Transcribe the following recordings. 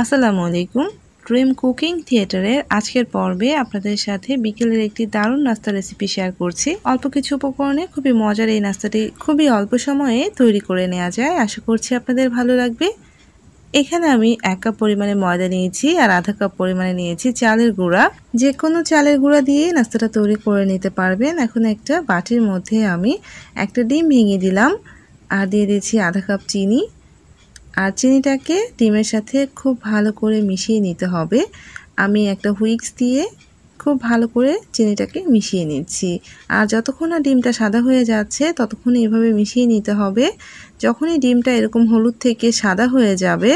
আসসালামু আলাইকুম। Dream cooking থিয়েটারের আজকের পর্বে আপনাদের সাথে বিকেলের একটি দারুণ নাস্তা রেসিপি শেয়ার করছি। অল্প কিছু উপকরণে খুবই মজার এই নাস্তাটি খুবই অল্প সময়ে তৈরি করে নেওয়া যায়। আশা করছি আপনাদের ভালো লাগবে। এখানে আমি 1 কাপ পরিমাণে ময়দা নিয়েছি আর আধা কাপ পরিমাণে নিয়েছি চালের গুঁড়া। যে কোনো চালের গুঁড়া দিয়ে নাস্তাটা তৈরি করে নিতে পারবেন। এখন একটা বাটির মধ্যে আমি একটা ডিম ভেঙে দিলাম আর দিয়ে দিয়েছি আধা কাপ চিনি। আর চিনিটাকে ডিমের সাথে খুব ভালো করে মিশিয়ে নিতে হবে। আমি একটা হুইস্ক দিয়ে খুব ভালো করে চিনিটাকে মিশিয়ে নিচ্ছি। আর যতক্ষণ না ডিমটা সাদা হয়ে যাচ্ছে ততক্ষণ এভাবে মিশিয়ে নিতে হবে। যখনই ডিমটা এরকম হলুদ থেকে সাদা হয়ে যাবে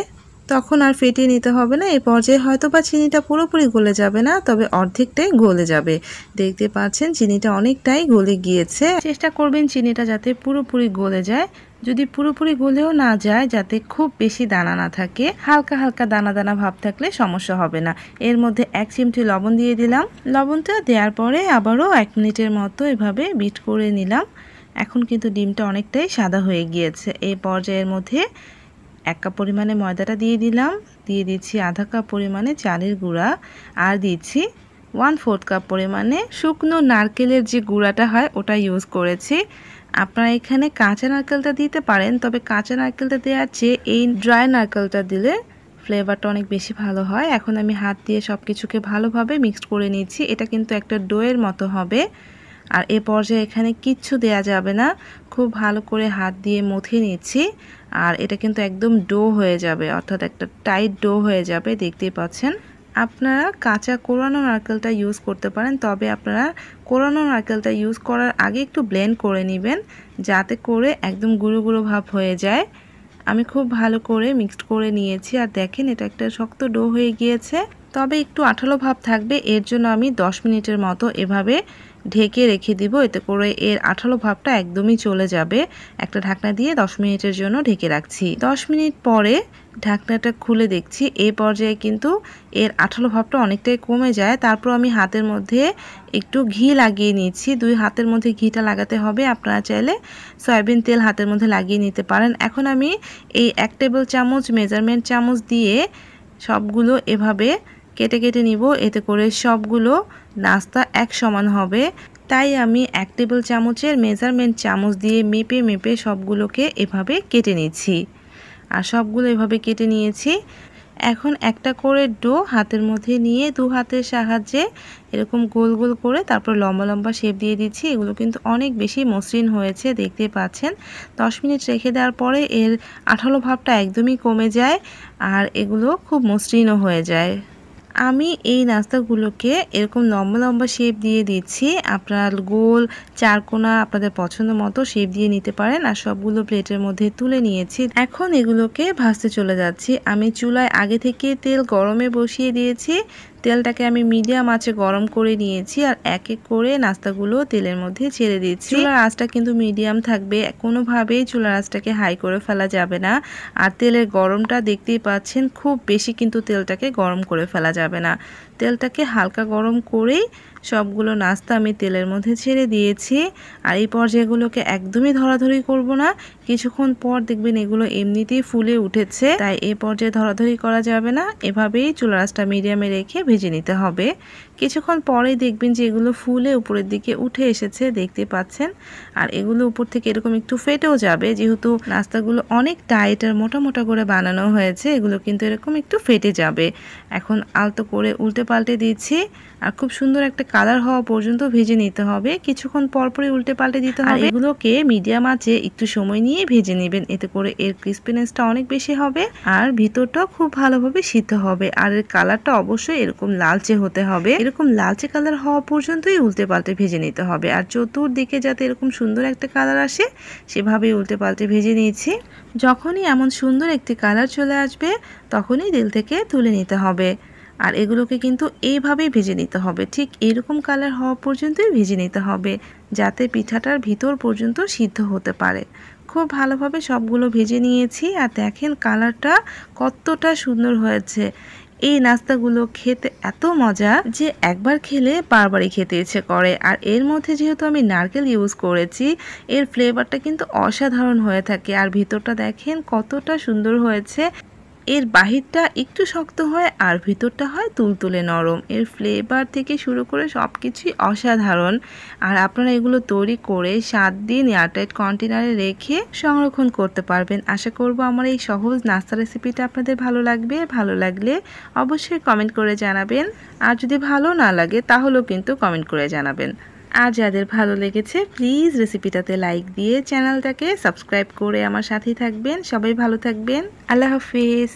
তখন আর ফেটিয়ে নিতে হবে না। এই পর্যায়ে হয়তো বা চিনিটা পুরোপুরি গলে যাবে না, তবে অর্ধেকটাই গলে যাবে। দেখতে পাচ্ছেন চিনিটা অনেকটাই গলে গিয়েছে। চেষ্টা করবেন চিনিটা যাতে পুরোপুরি গলে যায়। যদি পুরোপুরি গলেও না যায়, যাতে খুব বেশি দানা না থাকে, হালকা হালকা দানা দানা ভাব থাকলে সমস্যা হবে না। এর মধ্যে 1 চিমটি লবণ দিয়ে দিলাম। লবণটা দেওয়ার পরে আবারও 1 মিনিটের মতো এভাবে বিট করে নিলাম। এখন কিন্তু ডিমটা অনেকটাই সাদা হয়ে গিয়েছে। এই পর্যায়ের মধ্যে 1 কাপ পরিমাণে ময়দাটা দিয়ে দিলাম, দিয়ে দিচ্ছি আধা কাপ পরিমাণে চালের গুঁড়া, আর দিচ্ছি 1/4 কাপ পরিমাণে শুকনো নারকেলের যে গুঁড়াটা হয় ওটা ইউজ করেছি। আপনারা এখানে কাঁচা নারকেলটা দিতে পারেন, তবে কাঁচা নারকেলটা দেওয়ার চেয়ে এই ড্রাই নারকেলটা দিলে ফ্লেভারটা অনেক বেশি ভালো হয়। এখন আমি হাত দিয়ে সব কিছুকে ভালোভাবে মিক্সড করে নিচ্ছি। এটা কিন্তু একটা ডোয়ের মতো হবে। আর এ পর্যায়ে এখানে কিচ্ছু দেয়া যাবে না, খুব ভালো করে হাত দিয়ে মথে নিচ্ছি। আর এটা কিন্তু একদম ডো হয়ে যাবে, অর্থাৎ একটা টাইট ডো হয়ে যাবে। দেখতেই পাচ্ছেন। আপনারা কাঁচা কোরানো নারকেলটা ইউজ করতে পারেন, তবে আপনারা কোরানো নারকেলটা ইউজ করার আগে একটু ব্লেন্ড করে নেবেন, যাতে করে একদম গুঁড়ো গুঁড়ো ভাব হয়ে যায়। আমি খুব ভালো করে মিক্সড করে নিয়েছি। আর দেখেন এটা একটা শক্ত ডো হয়ে গিয়েছে, তবে একটু আঠালো ভাব থাকবে। এর জন্য আমি 10 মিনিটের মতো এভাবে ঢেকে রেখে দিব, এতে করে এর আঠালো ভাবটা একদমই চলে যাবে। একটা ঢাকনা দিয়ে 10 মিনিটের জন্য ঢেকে রাখছি। 10 মিনিট পরে ঢাকনাটা খুলে দেখছি, এই পর্যায়ে কিন্তু এর আঠালো ভাবটা অনেকটাই কমে যায়। তারপর আমি হাতের মধ্যে একটু ঘি লাগিয়ে নিচ্ছি। 2 হাতের মধ্যে ঘিটা লাগাতে হবে। আপনারা চাইলে সয়াবিন তেল হাতের মধ্যে লাগিয়ে নিতে পারেন। এখন আমি এই 1 টেবিল চামচ মেজারমেন্ট চামচ দিয়ে সবগুলো এভাবে কেটে কেটে নিব, এতে করে সবগুলো নাস্তা এক সমান হবে। তাই আমি 1 টেবিল চামচের মেজারমেন্ট চামচ দিয়ে মেপে মেপে সবগুলোকে এভাবে কেটে নিচ্ছি। আর সবগুলো এভাবে কেটে নিয়েছি। এখন একটা করে ডো হাতের মধ্যে নিয়ে 2 হাতের সাহায্যে এরকম গোল গোল করে তারপর লম্বা লম্বা শেপ দিয়ে দিচ্ছি। এগুলো কিন্তু অনেক বেশি মসৃণ হয়েছে, দেখতে পাচ্ছেন। 10 মিনিট রেখে দেওয়ার পরে এর আঠালো ভাবটা একদমই কমে যায় আর এগুলো খুব মসৃণও হয়ে যায়। আমি এই নাস্তাগুলোকে এরকম লম্বা লম্বা শেপ দিয়ে দিচ্ছি। আপনারা গোল, চারকোনা আপনাদের পছন্দ মতো শেপ দিয়ে নিতে পারেন। আর সবগুলো প্লেটের মধ্যে তুলে নিয়েছি। এখন এগুলোকে ভাজতে চলে যাচ্ছি। আমি চুলায় আগে থেকে তেল গরমে বসিয়ে দিয়েছি। তেলটাকে আমি মিডিয়াম আঁচে গরম করে নিয়েছি আর এক এক করে নাস্তাগুলো তেলের মধ্যে ছেড়ে দিচ্ছি। চুলার আঁচটা কিন্তু মিডিয়াম থাকবে, কোনোভাবেই চুলার আঁচটাকে হাই করে ফেলা যাবে না। আর তেলের গরমটা দেখতেই পাচ্ছেন, খুব বেশি কিন্তু তেলটাকে গরম করে ফেলা যাবে না। তেলটাকে হালকা গরম করেই সবগুলো নাস্তা আমি তেলের মধ্যে ছেড়ে দিয়েছি। আর এই পর্যায়গুলোকে একদমই ধরাধরি করব না, কিছুক্ষণ পর দেখবেন এগুলো এমনিতেই ফুলে উঠেছে। তাই এই পর্যায়ে ধরাধরি করা যাবে না, এভাবেই চুলার আঁচটা মিডিয়ামে রেখে ভেজে নিতে হবে। কিছুক্ষণ পরেই দেখবেন যে এগুলো ফুলে উপরের দিকে উঠে এসেছে, দেখতে পাচ্ছেন। আর এগুলো উপর থেকে এরকম একটু ফেটেও যাবে, যেহেতু নাস্তাগুলো অনেক টাইট আর মোটা মোটা করে বানানো হয়েছে, এগুলো কিন্তু এরকম একটু ফেটে যাবে। এখন আলতো করে উল্টে পাল্টে দিচ্ছি আর খুব সুন্দর একটা কালার হওয়া পর্যন্ত ভেজে নিতে হবে। কিছুক্ষণ পরপরই উল্টে পাল্টে দিতে হবে। এগুলোকে মিডিয়াম আঁচে একটু সময় নিয়ে ভেজে নেবেন, এতে করে এর ক্রিস্পিনেসটা অনেক বেশি হবে আর ভিতরটাও খুব ভালোভাবে সিদ্ধ হবে। আর এর কালারটা অবশ্যই এরকম লালচে হতে হবে। এরকম লালচে কালার হওয়া পর্যন্তই উল্টে পাল্টে ভেজে নিতে হবে। আর চতুর্দিকে যাতে এরকম সুন্দর একটা কালার আসে সেভাবেই উল্টে পাল্টে ভেজে নিয়েছি। যখনই এমন সুন্দর একটি কালার চলে আসবে তখনই তেল থেকে তুলে নিতে হবে। আর এগুলোকে কিন্তু এইভাবেই ভেজে নিতে হবে, ঠিক এরকম কালার হওয়া পর্যন্তই ভেজে নিতে হবে, যাতে পিঠাটার ভিতর পর্যন্ত সিদ্ধ হতে পারে। খুব ভালোভাবে সবগুলো ভেজে নিয়েছি। আর দেখেন কালারটা কতটা সুন্দর হয়েছে। এই নাস্তাগুলো খেতে এত মজা যে একবার খেলে বারবারই খেতে ইচ্ছে করে। আর এর মধ্যে যেহেতু আমি নারকেল ইউজ করেছি, এর ফ্লেভারটা কিন্তু অসাধারণ হয়ে থাকে। আর ভিতরটা দেখেন কতটা সুন্দর হয়েছে। এর বাহিরটা একটু শক্ত হয় আর ভিতরটা হয় তুলতুলে নরম। এর ফ্লেভার থেকে শুরু করে সব কিছুই অসাধারণ। আর আপনারা এগুলো তৈরি করে 7 দিন এয়ারটাইট কন্টেনারে রেখে সংরক্ষণ করতে পারবেন। আশা করব আমার এই সহজ নাস্তা রেসিপিটা আপনাদের ভালো লাগবে। ভালো লাগলে অবশ্যই কমেন্ট করে জানাবেন। আর যদি ভালো না লাগে তাহলেও কিন্তু কমেন্ট করে জানাবেন। আর যাদের ভালো লেগেছে প্লিজ রেসিপিটাতে লাইক দিয়ে চ্যানেলটাকে সাবস্ক্রাইব করে আমার সাথেই থাকবেন। সবাই ভালো থাকবেন। আল্লাহ হাফিজ।